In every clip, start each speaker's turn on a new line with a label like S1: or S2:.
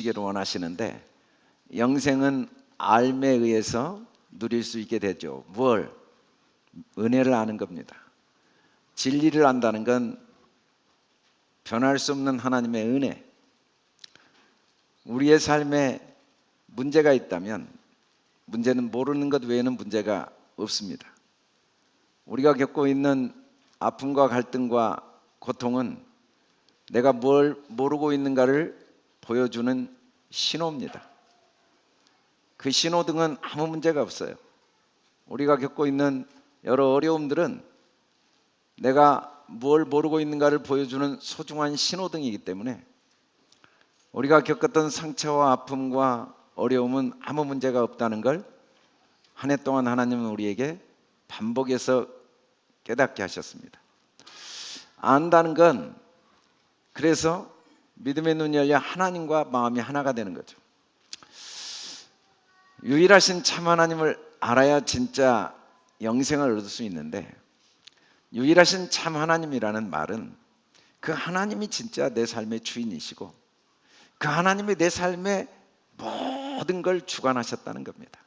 S1: 기를 원하시는데 영생은 알에 의해서 누릴 수 있게 되죠. 뭘? 은혜를 아는 겁니다. 진리를 안다는 건 변할 수 없는 하나님의 은혜. 우리의 삶에 문제가 있다면 문제는 모르는 것 외에는 문제가 없습니다. 우리가 겪고 있는 아픔과 갈등과 고통은 내가 뭘 모르고 있는가를 보여주는 신호입니다. 그 신호등은 아무 문제가 없어요. 우리가 겪고 있는 여러 어려움들은 내가 뭘 모르고 있는가를 보여주는 소중한 신호등이기 때문에 우리가 겪었던 상처와 아픔과 어려움은 아무 문제가 없다는 걸 한 해 동안 하나님은 우리에게 반복해서 깨닫게 하셨습니다. 안다는 건 그래서 믿음의 눈이 열려 하나님과 마음이 하나가 되는 거죠. 유일하신 참 하나님을 알아야 진짜 영생을 얻을 수 있는데, 유일하신 참 하나님이라는 말은 그 하나님이 진짜 내 삶의 주인이시고 그 하나님이 내 삶의 모든 걸 주관하셨다는 겁니다.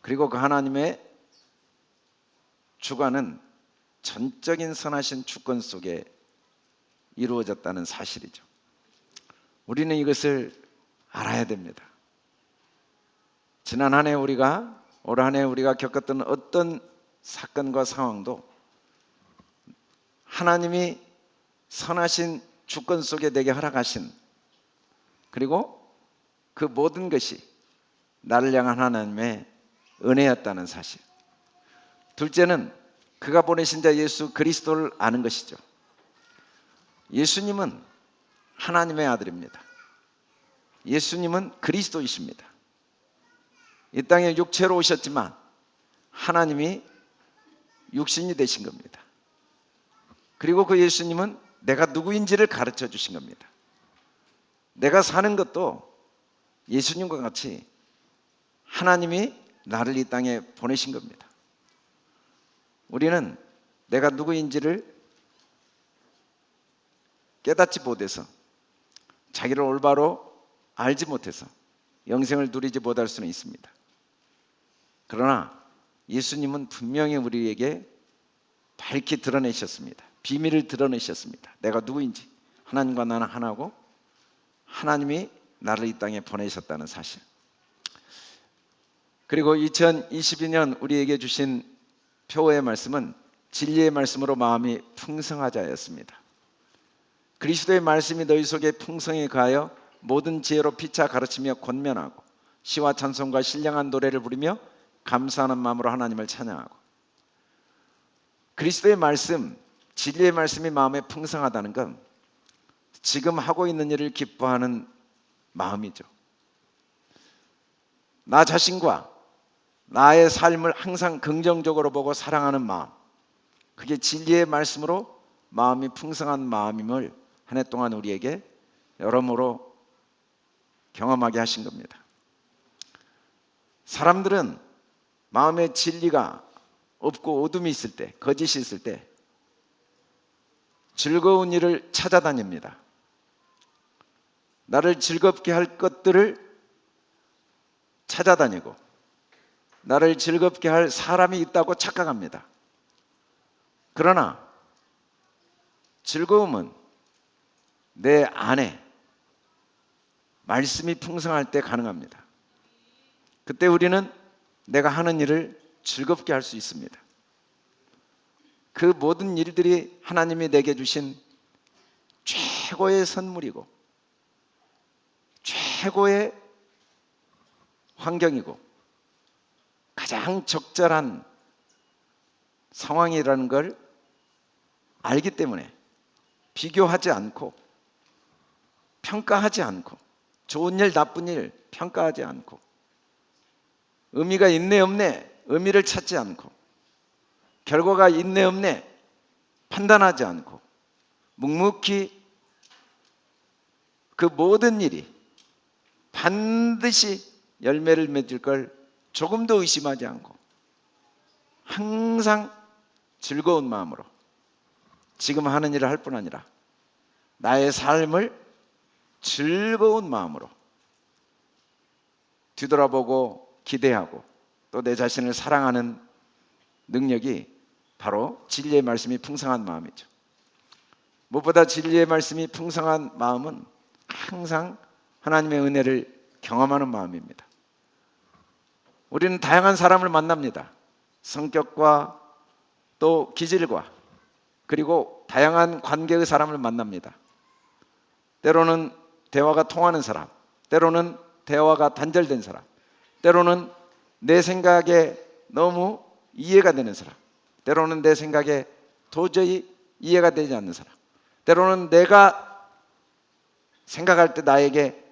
S1: 그리고 그 하나님의 주관은 전적인 선하신 주권 속에 이루어졌다는 사실이죠. 우리는 이것을 알아야 됩니다. 지난 한 해 우리가, 올 한 해 우리가 겪었던 어떤 사건과 상황도 하나님이 선하신 주권 속에 내게 허락하신, 그리고 그 모든 것이 나를 향한 하나님의 은혜였다는 사실. 둘째는 그가 보내신 자 예수 그리스도를 아는 것이죠. 예수님은 하나님의 아들입니다. 예수님은 그리스도이십니다. 이 땅에 육체로 오셨지만 하나님이 육신이 되신 겁니다. 그리고 그 예수님은 내가 누구인지를 가르쳐 주신 겁니다. 내가 사는 것도 예수님과 같이 하나님이 나를 이 땅에 보내신 겁니다. 우리는 내가 누구인지를 깨닫지 못해서, 자기를 올바로 알지 못해서 영생을 누리지 못할 수는 있습니다. 그러나 예수님은 분명히 우리에게 밝히 드러내셨습니다. 비밀을 드러내셨습니다. 내가 누구인지, 하나님과 나는 하나고 하나님이 나를 이 땅에 보내셨다는 사실. 그리고 2022년 우리에게 주신 표어의 말씀은 진리의 말씀으로 마음이 풍성하자였습니다. 그리스도의 말씀이 너희 속에 풍성히 가하여 모든 지혜로 피차 가르치며 권면하고 시와 찬송과 신령한 노래를 부르며 감사하는 마음으로 하나님을 찬양하고. 그리스도의 말씀, 진리의 말씀이 마음에 풍성하다는 건 지금 하고 있는 일을 기뻐하는 마음이죠. 나 자신과 나의 삶을 항상 긍정적으로 보고 사랑하는 마음, 그게 진리의 말씀으로 마음이 풍성한 마음임을 한 해 동안 우리에게 여러모로 경험하게 하신 겁니다. 사람들은 마음에 진리가 없고 어둠이 있을 때, 거짓이 있을 때 즐거운 일을 찾아다닙니다. 나를 즐겁게 할 것들을 찾아다니고 나를 즐겁게 할 사람이 있다고 착각합니다. 그러나 즐거움은 내 안에 말씀이 풍성할 때 가능합니다. 그때 우리는 내가 하는 일을 즐겁게 할 수 있습니다. 그 모든 일들이 하나님이 내게 주신 최고의 선물이고 최고의 환경이고 가장 적절한 상황이라는 걸 알기 때문에 비교하지 않고 평가하지 않고, 좋은 일 나쁜 일 평가하지 않고, 의미가 있네 없네 의미를 찾지 않고, 결과가 있네 없네 판단하지 않고, 묵묵히 그 모든 일이 반드시 열매를 맺을 걸 조금도 의심하지 않고 항상 즐거운 마음으로 지금 하는 일을 할 뿐 아니라 나의 삶을 즐거운 마음으로 뒤돌아보고 기대하고 또 내 자신을 사랑하는 능력이 바로 진리의 말씀이 풍성한 마음이죠. 무엇보다 진리의 말씀이 풍성한 마음은 항상 하나님의 은혜를 경험하는 마음입니다. 우리는 다양한 사람을 만납니다. 성격과 또 기질과 그리고 다양한 관계의 사람을 만납니다. 때로는 대화가 통하는 사람, 때로는 대화가 단절된 사람, 때로는 내 생각에 너무 이해가 되는 사람, 때로는 내 생각에 도저히 이해가 되지 않는 사람, 때로는 내가 생각할 때 나에게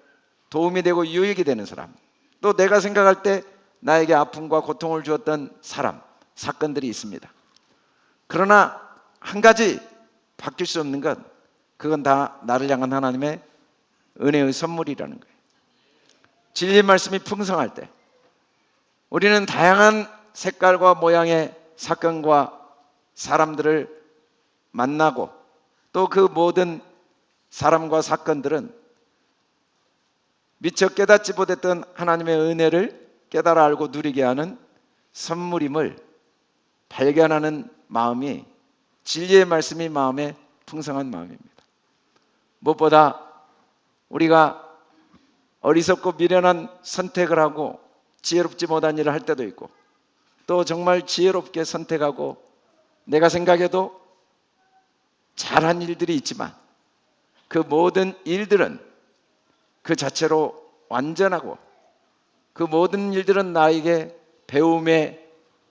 S1: 도움이 되고 유익이 되는 사람, 또 내가 생각할 때 나에게 아픔과 고통을 주었던 사람, 사건들이 있습니다. 그러나 한 가지 바뀔 수 없는 건 그건 다 나를 향한 하나님의 은혜의 선물이라는 거예요. 진리의 말씀이 풍성할 때 우리는 다양한 색깔과 모양의 사건과 사람들을 만나고 또 그 모든 사람과 사건들은 미처 깨닫지 못했던 하나님의 은혜를 깨달아 알고 누리게 하는 선물임을 발견하는 마음이 진리의 말씀이 마음에 풍성한 마음입니다. 무엇보다 우리가 어리석고 미련한 선택을 하고 지혜롭지 못한 일을 할 때도 있고 또 정말 지혜롭게 선택하고 내가 생각해도 잘한 일들이 있지만 그 모든 일들은 그 자체로 완전하고 그 모든 일들은 나에게 배움의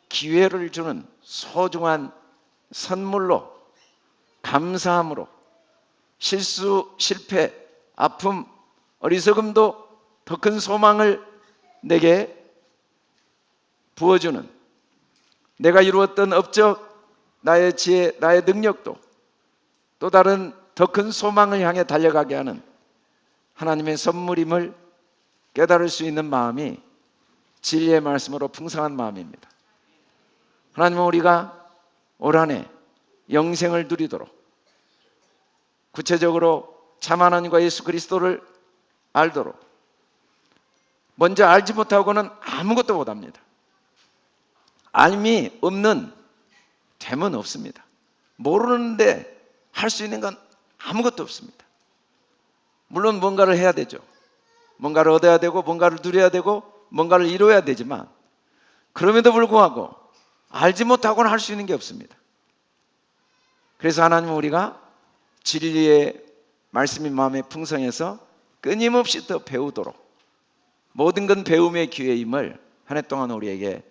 S1: 기회를 주는 소중한 선물로 감사함으로 실수, 실패, 아픔, 어리석음도 더 큰 소망을 내게 부어주는 내가 이루었던 업적, 나의 지혜, 나의 능력도 또 다른 더 큰 소망을 향해 달려가게 하는 하나님의 선물임을 깨달을 수 있는 마음이 진리의 말씀으로 풍성한 마음입니다. 하나님은 우리가 올 한 해 영생을 누리도록 구체적으로 참 하나님과 예수 그리스도를 알도록 먼저 알지 못하고는 아무것도 못합니다. 알미 없는 됨은 없습니다. 모르는데 할 수 있는 건 아무것도 없습니다. 물론 뭔가를 해야 되죠. 뭔가를 얻어야 되고 뭔가를 누려야 되고 뭔가를 이루어야 되지만 그럼에도 불구하고 알지 못하고는 할 수 있는 게 없습니다. 그래서 하나님은 우리가 진리의 말씀이 마음에 풍성해서 끊임없이 더 배우도록 모든 건 배움의 기회임을 한 해 동안 우리에게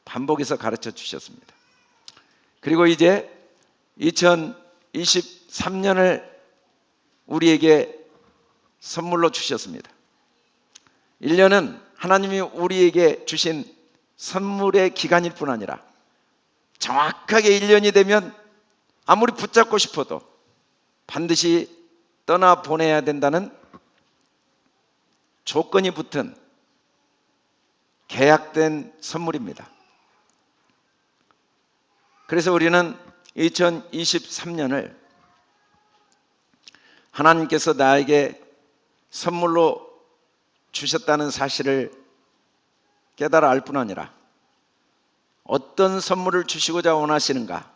S1: 반복해서 가르쳐 주셨습니다. 그리고 이제 2023년을 우리에게 선물로 주셨습니다. 1년은 하나님이 우리에게 주신 선물의 기간일 뿐 아니라 정확하게 1년이 되면 아무리 붙잡고 싶어도 반드시 떠나 보내야 된다는 조건이 붙은 계약된 선물입니다. 그래서 우리는 2023년을 하나님께서 나에게 선물로 주셨다는 사실을 깨달아 알 뿐 아니라 어떤 선물을 주시고자 원하시는가,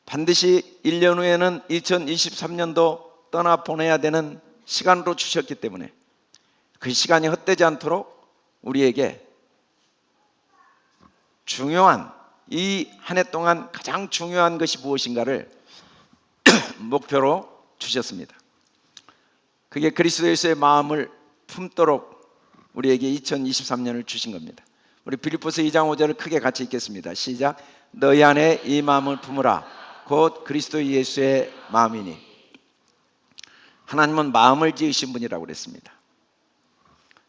S1: 반드시 1년 후에는 2023년도 떠나보내야 되는 시간으로 주셨기 때문에 그 시간이 헛되지 않도록 우리에게 중요한 이 한 해 동안 가장 중요한 것이 무엇인가를 목표로 주셨습니다. 그게 그리스도 예수의 마음을 품도록 우리에게 2023년을 주신 겁니다. 우리 빌립보서 2장 5절을 크게 같이 읽겠습니다. 시작. 너희 안에 이 마음을 품으라. 곧 그리스도 예수의 마음이니. 하나님은 마음을 지으신 분이라고 그랬습니다.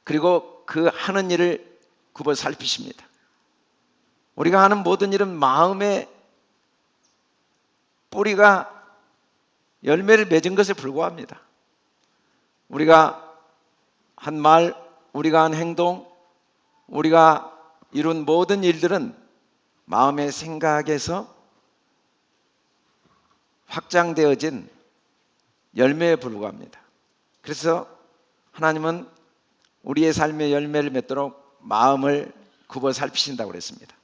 S1: 그리고 그 하는 일을 굽어 살피십니다. 우리가 하는 모든 일은 마음의 뿌리가 열매를 맺은 것에 불과합니다. 우리가 한 말, 우리가 한 행동, 우리가 이룬 모든 일들은 마음의 생각에서 확장되어진 열매에 불과합니다. 그래서 하나님은 우리의 삶의 열매를 맺도록 마음을 굽어 살피신다고 그랬습니다.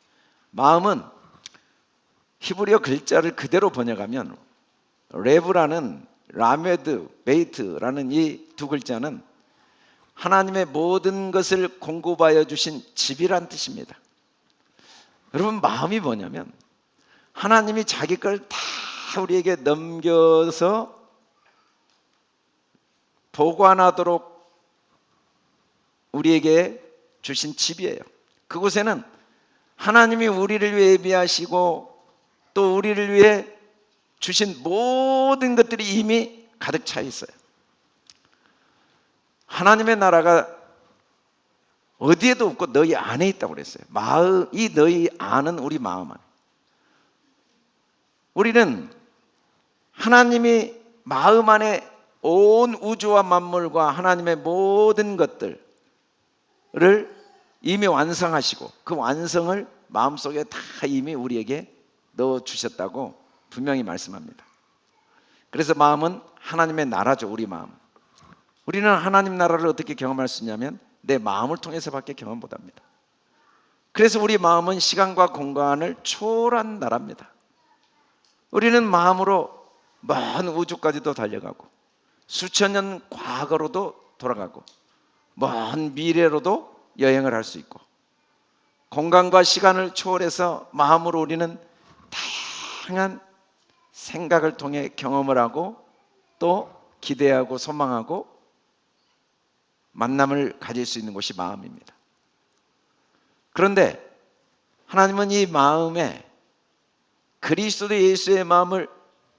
S1: 마음은 히브리어 글자를 그대로 번역하면 레브라는 라메드, 베이트라는 이 두 글자는 하나님의 모든 것을 공급하여 주신 집이란 뜻입니다. 여러분, 마음이 뭐냐면 하나님이 자기 걸 다 우리에게 넘겨서 보관하도록 우리에게 주신 집이에요. 그곳에는 하나님이 우리를 위해 예비하시고 또 우리를 위해 주신 모든 것들이 이미 가득 차 있어요. 하나님의 나라가 어디에도 없고 너희 안에 있다고 그랬어요. 이 너희 안은 우리 마음 안에. 우리는 하나님이 마음 안에 온 우주와 만물과 하나님의 모든 것들을 이미 완성하시고 그 완성을 마음속에 다 이미 우리에게 넣어주셨다고 분명히 말씀합니다. 그래서 마음은 하나님의 나라죠. 우리 마음. 우리는 하나님 나라를 어떻게 경험할 수 있냐면 내 마음을 통해서밖에 경험 못합니다. 그래서 우리 마음은 시간과 공간을 초월한 나라입니다. 우리는 마음으로 먼 우주까지도 달려가고 수천 년 과거로도 돌아가고 먼 미래로도 여행을 할 수 있고 공간과 시간을 초월해서 마음으로 우리는 다양한 생각을 통해 경험을 하고 또 기대하고 소망하고 만남을 가질 수 있는 곳이 마음입니다. 그런데 하나님은 이 마음에 그리스도 예수의 마음을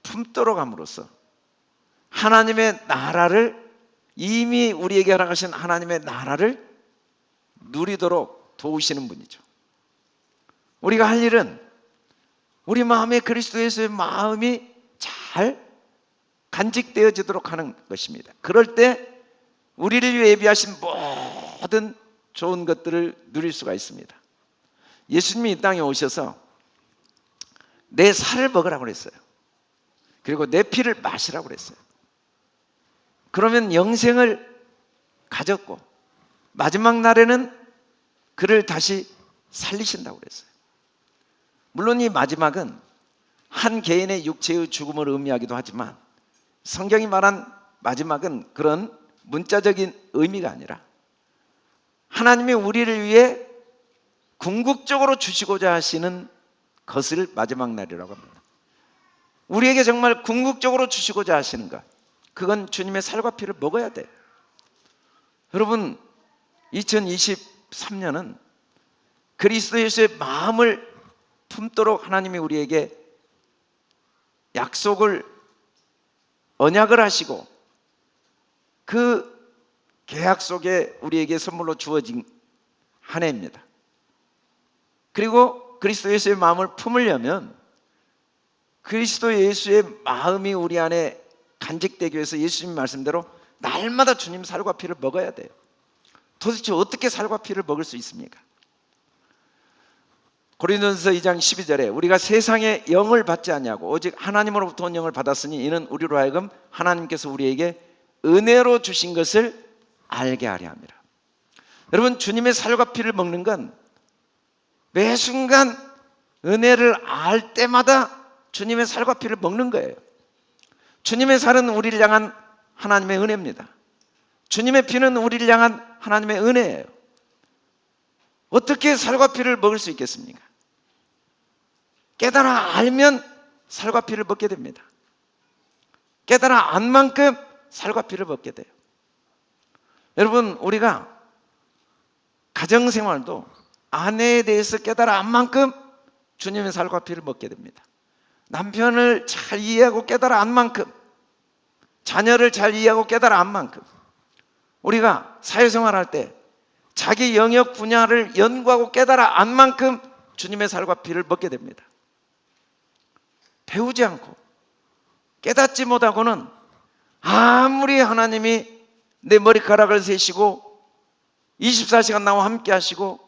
S1: 품도록 함으로써 하나님의 나라를 이미 우리에게 허락하신 하나님의 나라를 누리도록 도우시는 분이죠. 우리가 할 일은 우리 마음에 그리스도 예수의 마음이 잘 간직되어지도록 하는 것입니다. 그럴 때 우리를 위해 예비하신 모든 좋은 것들을 누릴 수가 있습니다. 예수님이 이 땅에 오셔서 내 살을 먹으라고 그랬어요. 그리고 내 피를 마시라고 그랬어요. 그러면 영생을 가졌고 마지막 날에는 그를 다시 살리신다고 그랬어요. 물론 이 마지막은 한 개인의 육체의 죽음을 의미하기도 하지만 성경이 말한 마지막은 그런 문자적인 의미가 아니라 하나님이 우리를 위해 궁극적으로 주시고자 하시는 것을 마지막 날이라고 합니다. 우리에게 정말 궁극적으로 주시고자 하시는 것, 그건 주님의 살과 피를 먹어야 돼요. 여러분, 2023년은 그리스도 예수의 마음을 품도록 하나님이 우리에게 약속을 언약을 하시고 그 계약 속에 우리에게 선물로 주어진 한 해입니다. 그리고 그리스도 예수의 마음을 품으려면 그리스도 예수의 마음이 우리 안에 간직되기 위해서 예수님 말씀대로 날마다 주님 살과 피를 먹어야 돼요. 도대체 어떻게 살과 피를 먹을 수 있습니까? 고린도전서 2장 12절에 우리가 세상의 영을 받지 않냐고 오직 하나님으로부터 온 영을 받았으니 이는 우리로 하여금 하나님께서 우리에게 은혜로 주신 것을 알게 하려 함이라. 여러분, 주님의 살과 피를 먹는 건 매 순간 은혜를 알 때마다 주님의 살과 피를 먹는 거예요. 주님의 살은 우리를 향한 하나님의 은혜입니다. 주님의 피는 우리를 향한 하나님의 은혜예요. 어떻게 살과 피를 먹을 수 있겠습니까? 깨달아 알면 살과 피를 먹게 됩니다. 깨달아 안 만큼 살과 피를 먹게 돼요. 여러분, 우리가 가정생활도 아내에 대해서 깨달아 안 만큼 주님의 살과 피를 먹게 됩니다. 남편을 잘 이해하고 깨달아 안 만큼, 자녀를 잘 이해하고 깨달아 안 만큼, 우리가 사회생활할 때 자기 영역 분야를 연구하고 깨달아 안 만큼 주님의 살과 피를 먹게 됩니다. 배우지 않고 깨닫지 못하고는 아무리 하나님이 내 머리카락을 세시고 24시간 나와 함께 하시고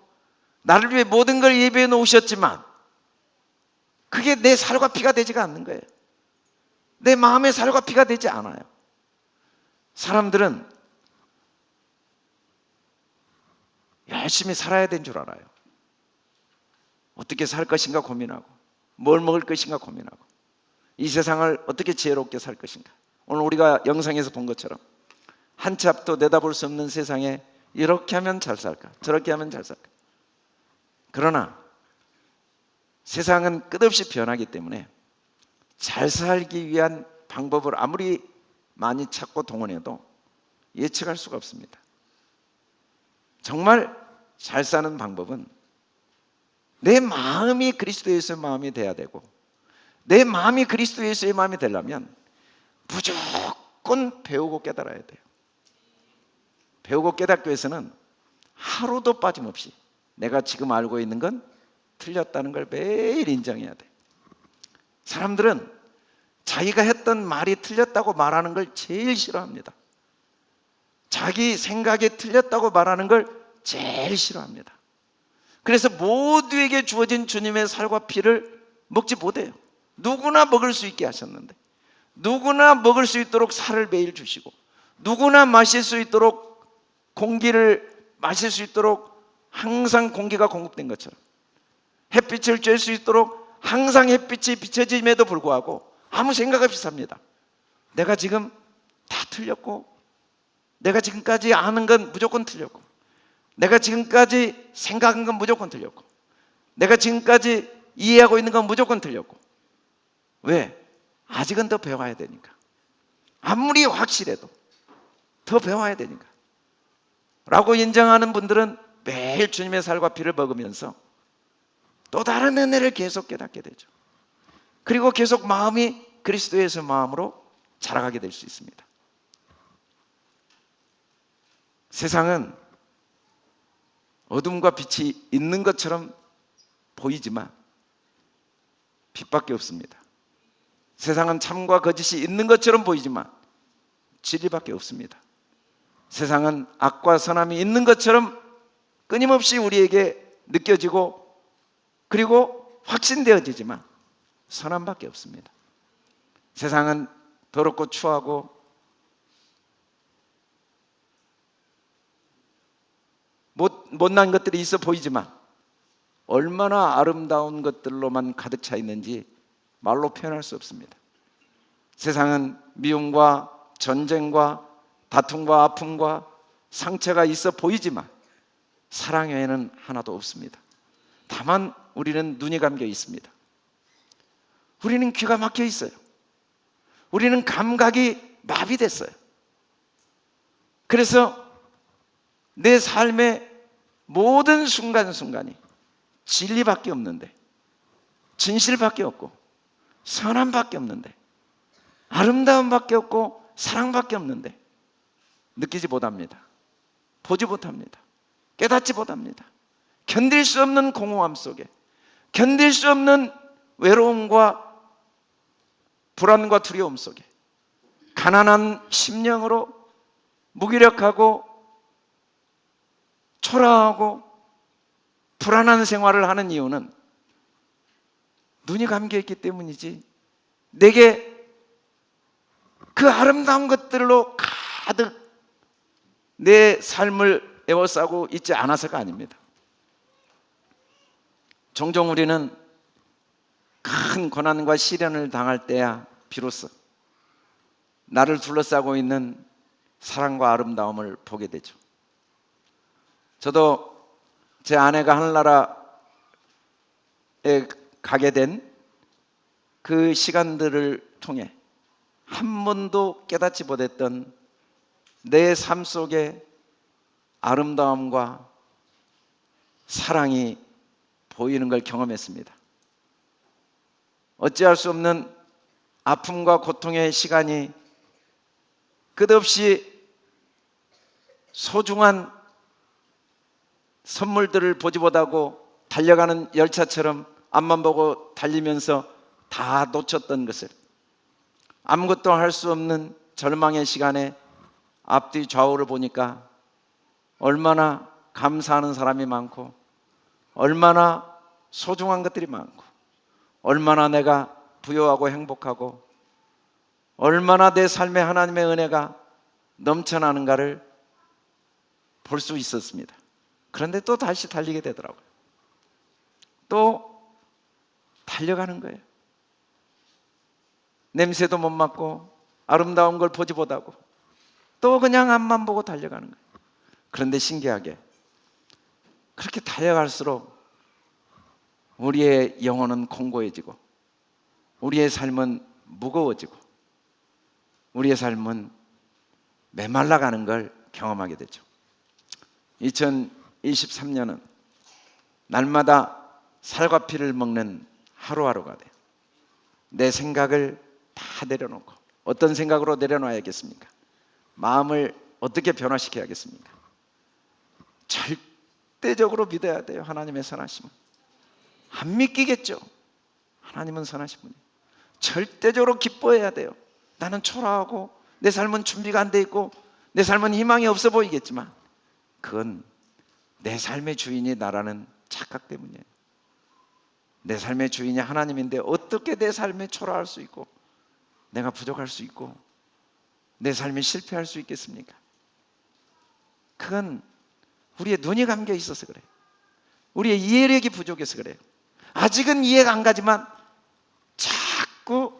S1: 나를 위해 모든 걸 예배해 놓으셨지만 그게 내 살과 피가 되지가 않는 거예요. 내 마음의 살과 피가 되지 않아요. 사람들은 열심히 살아야 되는 줄 알아요. 어떻게 살 것인가 고민하고, 뭘 먹을 것인가 고민하고, 이 세상을 어떻게 지혜롭게 살 것인가. 오늘 우리가 영상에서 본 것처럼 한 치 앞도 내다볼 수 없는 세상에 이렇게 하면 잘 살까, 저렇게 하면 잘 살까. 그러나 세상은 끝없이 변하기 때문에 잘 살기 위한 방법을 아무리 많이 찾고 동원해도 예측할 수가 없습니다. 정말 잘 사는 방법은 내 마음이 그리스도 예수의 마음이 돼야 되고, 내 마음이 그리스도 예수의 마음이 되려면 무조건 배우고 깨달아야 돼요. 배우고 깨닫기 위해서는 하루도 빠짐없이 내가 지금 알고 있는 건 틀렸다는 걸 매일 인정해야 돼요. 사람들은 자기가 했던 말이 틀렸다고 말하는 걸 제일 싫어합니다. 자기 생각이 틀렸다고 말하는 걸 제일 싫어합니다. 그래서 모두에게 주어진 주님의 살과 피를 먹지 못해요. 누구나 먹을 수 있게 하셨는데, 누구나 먹을 수 있도록 살을 매일 주시고, 누구나 마실 수 있도록 공기를 마실 수 있도록 항상 공기가 공급된 것처럼, 햇빛을 쬐 수 있도록 항상 햇빛이 비춰짐에도 불구하고 아무 생각 없이 삽니다. 내가 지금 다 틀렸고, 내가 지금까지 아는 건 무조건 틀렸고, 내가 지금까지 생각한 건 무조건 틀렸고, 내가 지금까지 이해하고 있는 건 무조건 틀렸고. 왜? 아직은 더 배워야 되니까. 아무리 확실해도 더 배워야 되니까 라고 인정하는 분들은 매일 주님의 살과 피를 먹으면서 또 다른 은혜를 계속 깨닫게 되죠. 그리고 계속 마음이 그리스도의 마음으로 자라가게 될 수 있습니다. 세상은 어둠과 빛이 있는 것처럼 보이지만 빛밖에 없습니다. 세상은 참과 거짓이 있는 것처럼 보이지만 진리밖에 없습니다. 세상은 악과 선함이 있는 것처럼 끊임없이 우리에게 느껴지고 그리고 확신되어지지만 선함밖에 없습니다. 세상은 더럽고 추하고 못난 것들이 있어 보이지만 얼마나 아름다운 것들로만 가득 차 있는지 말로 표현할 수 없습니다. 세상은 미움과 전쟁과 다툼과 아픔과 상처가 있어 보이지만 사랑 외에는 하나도 없습니다. 다만 우리는 눈이 감겨 있습니다. 우리는 귀가 막혀 있어요. 우리는 감각이 마비됐어요. 그래서 내 삶의 모든 순간순간이 진리밖에 없는데, 진실밖에 없고 선함밖에 없는데, 아름다움밖에 없고 사랑밖에 없는데 느끼지 못합니다. 보지 못합니다. 깨닫지 못합니다. 견딜 수 없는 공허함 속에, 견딜 수 없는 외로움과 불안과 두려움 속에 가난한 심령으로 무기력하고 초라하고 불안한 생활을 하는 이유는 눈이 감겨있기 때문이지, 내게 그 아름다운 것들로 가득 내 삶을 에워싸고 있지 않아서가 아닙니다. 종종 우리는 큰 고난과 시련을 당할 때야 비로소 나를 둘러싸고 있는 사랑과 아름다움을 보게 되죠. 저도 제 아내가 하늘나라에 가게 된 그 시간들을 통해 한 번도 깨닫지 못했던 내 삶 속에 아름다움과 사랑이 보이는 걸 경험했습니다. 어찌할 수 없는 아픔과 고통의 시간이 끝없이 소중한 선물들을 보지 못하고 달려가는 열차처럼 앞만 보고 달리면서 다 놓쳤던 것을, 아무것도 할 수 없는 절망의 시간에 앞뒤 좌우를 보니까 얼마나 감사하는 사람이 많고 얼마나 소중한 것들이 많고 얼마나 내가 부유하고 행복하고 얼마나 내 삶에 하나님의 은혜가 넘쳐나는가를 볼 수 있었습니다. 그런데 또 다시 달리게 되더라고요. 또 달려가는 거예요. 냄새도 못 맡고 아름다운 걸 보지 못하고 또 그냥 앞만 보고 달려가는 거예요. 그런데 신기하게 그렇게 달려갈수록 우리의 영혼은 공고해지고 우리의 삶은 무거워지고 우리의 삶은 메말라가는 걸 경험하게 되죠. 2023년은 날마다 살과 피를 먹는 하루하루가 돼요. 내 생각을 다 내려놓고, 어떤 생각으로 내려놔야겠습니까? 마음을 어떻게 변화시켜야겠습니까? 절대적으로 믿어야 돼요. 하나님의 선하심은. 안 믿기겠죠. 하나님은 선하신 분이에요. 절대적으로 기뻐해야 돼요. 나는 초라하고 내 삶은 준비가 안 돼 있고 내 삶은 희망이 없어 보이겠지만 그건 내 삶의 주인이 나라는 착각 때문이에요. 내 삶의 주인이 하나님인데 어떻게 내 삶에 초라할 수 있고 내가 부족할 수 있고 내 삶이 실패할 수 있겠습니까? 그건 우리의 눈이 감겨 있어서 그래요. 우리의 이해력이 부족해서 그래요. 아직은 이해가 안 가지만 자꾸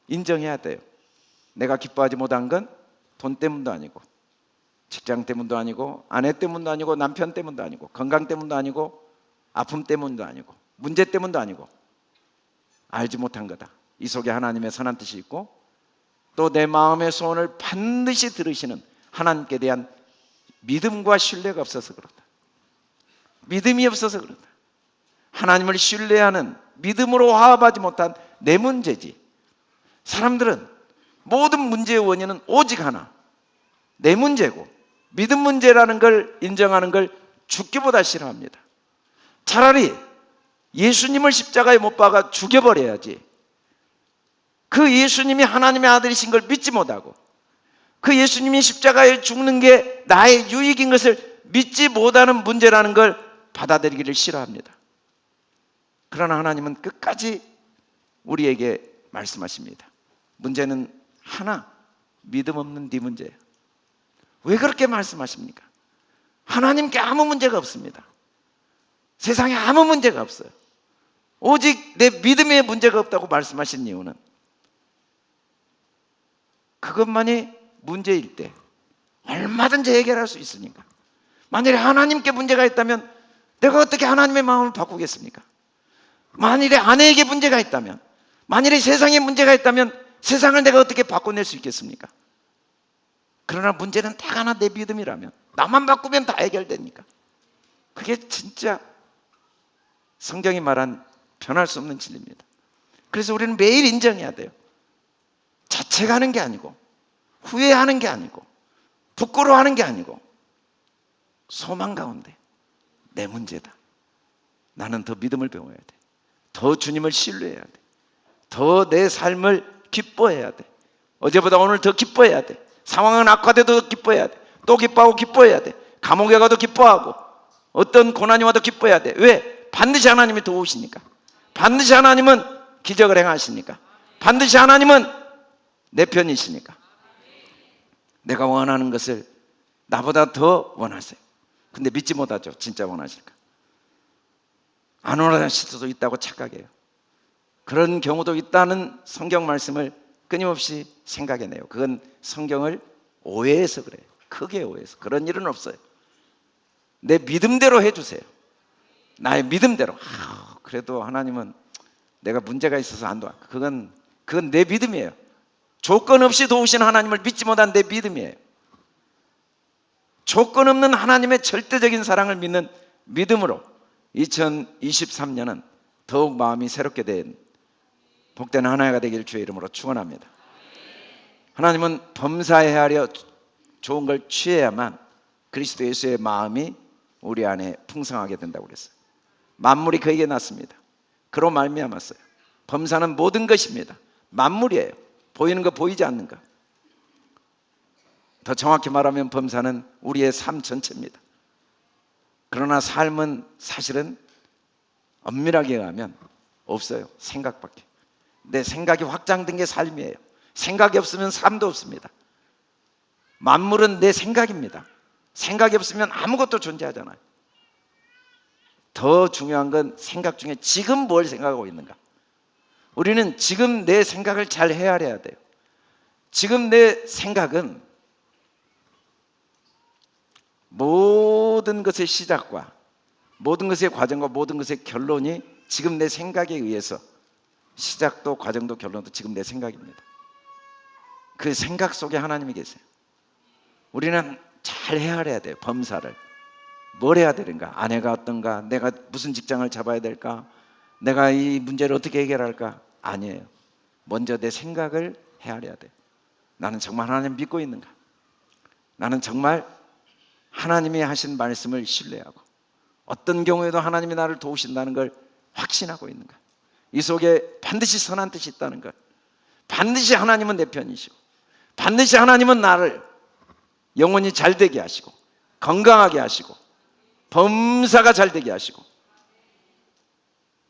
S1: 인정해야 돼요. 내가 기뻐하지 못한 건 돈 때문도 아니고 직장 때문도 아니고 아내 때문도 아니고 남편 때문도 아니고 건강 때문도 아니고 아픔 때문도 아니고 문제 때문도 아니고 알지 못한 거다. 이 속에 하나님의 선한 뜻이 있고 또 내 마음의 소원을 반드시 들으시는 하나님께 대한 믿음과 신뢰가 없어서 그렇다. 믿음이 없어서 그렇다. 하나님을 신뢰하는 믿음으로 화합하지 못한 내 문제지. 사람들은 모든 문제의 원인은 오직 하나, 내 문제고 믿음 문제라는 걸 인정하는 걸 죽기보다 싫어합니다. 차라리 예수님을 십자가에 못 박아 죽여버려야지. 그 예수님이 하나님의 아들이신 걸 믿지 못하고 그 예수님이 십자가에 죽는 게 나의 유익인 것을 믿지 못하는 문제라는 걸 받아들이기를 싫어합니다. 그러나 하나님은 끝까지 우리에게 말씀하십니다. 문제는 하나, 믿음 없는 네 문제예요. 왜 그렇게 말씀하십니까? 하나님께 아무 문제가 없습니다. 세상에 아무 문제가 없어요. 오직 내 믿음에 문제가 없다고 말씀하신 이유는 그것만이 문제일 때 얼마든지 해결할 수 있으니까. 만일에 하나님께 문제가 있다면 내가 어떻게 하나님의 마음을 바꾸겠습니까? 만일에 아내에게 문제가 있다면, 만일에 세상에 문제가 있다면 세상을 내가 어떻게 바꿔낼 수 있겠습니까? 그러나 문제는 딱 하나, 내 믿음이라면 나만 바꾸면 다 해결되니까. 그게 진짜 성경이 말한 변할 수 없는 진리입니다. 그래서 우리는 매일 인정해야 돼요. 자책하는 게 아니고 후회하는 게 아니고 부끄러워하는 게 아니고 소망 가운데 내 문제다. 나는 더 믿음을 배워야 돼. 더 주님을 신뢰해야 돼. 더 내 삶을 기뻐해야 돼. 어제보다 오늘 더 기뻐해야 돼. 상황은 악화돼도 더 기뻐해야 돼. 또 기뻐하고 기뻐해야 돼. 감옥에 가도 기뻐하고 어떤 고난이 와도 기뻐해야 돼. 왜? 반드시 하나님이 도우시니까. 반드시 하나님은 기적을 행하시니까. 반드시 하나님은 내 편이시니까. 내가 원하는 것을 나보다 더 원하세요. 근데 믿지 못하죠. 진짜 원하실까? 안 원하실 수도 있다고 착각해요. 그런 경우도 있다는 성경 말씀을 끊임없이 생각해내요. 그건 성경을 오해해서 그래요. 크게 오해해서. 그런 일은 없어요. 내 믿음대로 해주세요. 나의 믿음대로. 그래도 하나님은 내가 문제가 있어서 안 도와. 그건 내 믿음이에요. 조건 없이 도우신 하나님을 믿지 못한 내 믿음이에요. 조건 없는 하나님의 절대적인 사랑을 믿는 믿음으로 2023년은 더욱 마음이 새롭게 된 복된 한 해가 되기를 주의 이름으로 축원합니다. 하나님은 범사에 하려 좋은 걸 취해야만 그리스도 예수의 마음이 우리 안에 풍성하게 된다고 그랬어요. 만물이 그에게 났습니다. 그로 말미암았어요. 범사는 모든 것입니다. 만물이에요. 보이는 거 보이지 않는 거. 더 정확히 말하면 범사는 우리의 삶 전체입니다. 그러나 삶은 사실은 엄밀하게 가면 없어요. 생각밖에. 내 생각이 확장된 게 삶이에요. 생각이 없으면 삶도 없습니다. 만물은 내 생각입니다. 생각이 없으면 아무것도 존재하잖아요. 더 중요한 건 생각 중에 지금 뭘 생각하고 있는가. 우리는 지금 내 생각을 잘 헤아려야 돼요. 지금 내 생각은 모든 것의 시작과 모든 것의 과정과 모든 것의 결론이 지금 내 생각에 의해서, 시작도 과정도 결론도 지금 내 생각입니다. 그 생각 속에 하나님이 계세요. 우리는 잘 헤아려야 돼요. 범사를 뭘 해야 되는가, 아내가 어떤가, 내가 무슨 직장을 잡아야 될까, 내가 이 문제를 어떻게 해결할까. 아니에요. 먼저 내 생각을 헤아려야 돼요. 나는 정말 하나님 믿고 있는가, 나는 정말 하나님이 하신 말씀을 신뢰하고 어떤 경우에도 하나님이 나를 도우신다는 걸 확신하고 있는가, 이 속에 반드시 선한 뜻이 있다는 걸, 반드시 하나님은 내 편이시고 반드시 하나님은 나를 영혼이 잘 되게 하시고 건강하게 하시고 범사가 잘 되게 하시고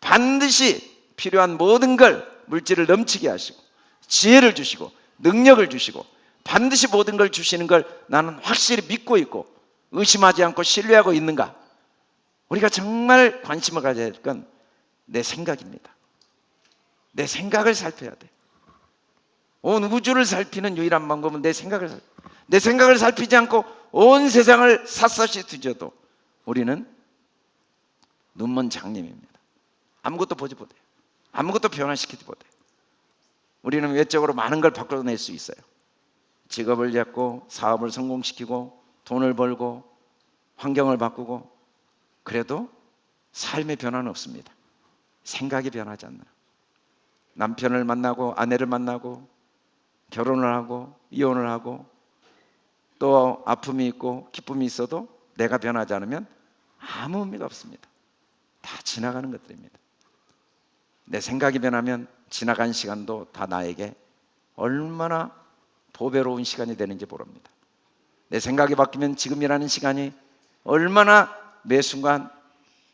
S1: 반드시 필요한 모든 걸, 물질을 넘치게 하시고 지혜를 주시고 능력을 주시고 반드시 모든 걸 주시는 걸 나는 확실히 믿고 있고 의심하지 않고 신뢰하고 있는가. 우리가 정말 관심을 가져야 될 건 내 생각입니다. 내 생각을 살펴야 돼. 온 우주를 살피는 유일한 방법은 내 생각을 살피지 않고 온 세상을 샅샅이 뒤져도 우리는 눈먼 장님입니다. 아무것도 보지 못해요. 아무것도 변화시키지 못해요. 우리는 외적으로 많은 걸 바꿔낼 수 있어요. 직업을 잡고 사업을 성공시키고 돈을 벌고 환경을 바꾸고, 그래도 삶의 변화는 없습니다. 생각이 변하지 않나. 남편을 만나고 아내를 만나고 결혼을 하고 이혼을 하고 또 아픔이 있고 기쁨이 있어도 내가 변하지 않으면 아무 의미가 없습니다. 다 지나가는 것들입니다. 내 생각이 변하면 지나간 시간도 다 나에게 얼마나 보배로운 시간이 되는지 모릅니다. 내 생각이 바뀌면 지금이라는 시간이 얼마나 매 순간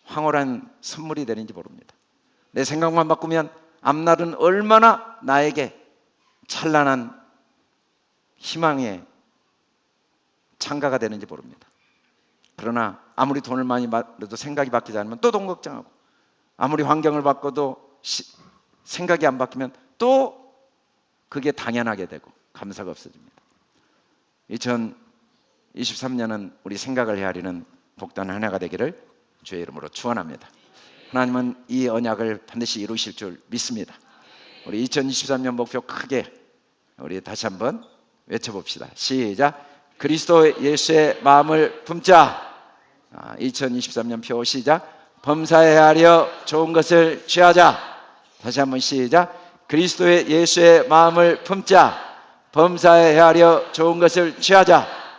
S1: 황홀한 선물이 되는지 모릅니다. 내 생각만 바꾸면 앞날은 얼마나 나에게 찬란한 희망의 창가가 되는지 모릅니다. 그러나 아무리 돈을 많이 벌어도 생각이 바뀌지 않으면 또 돈 걱정하고, 아무리 환경을 바꿔도 생각이 안 바뀌면 또 그게 당연하게 되고 감사가 없어집니다. 2023년은 우리 생각을 헤아리는 복된 한 해가 되기를 주의 이름으로 축원합니다. 하나님은 이 언약을 반드시 이루실 줄 믿습니다. 우리 2023년 목표 크게 우리 다시 한번 외쳐봅시다. 시작. 그리스도 예수의 마음을 품자. 2023년 표 시작. 범사에 헤아려 좋은 것을 취하자. 다시 한번 시작. 그리스도의 예수의 마음을 품자. 범사에 헤아려 좋은 것을 취하자.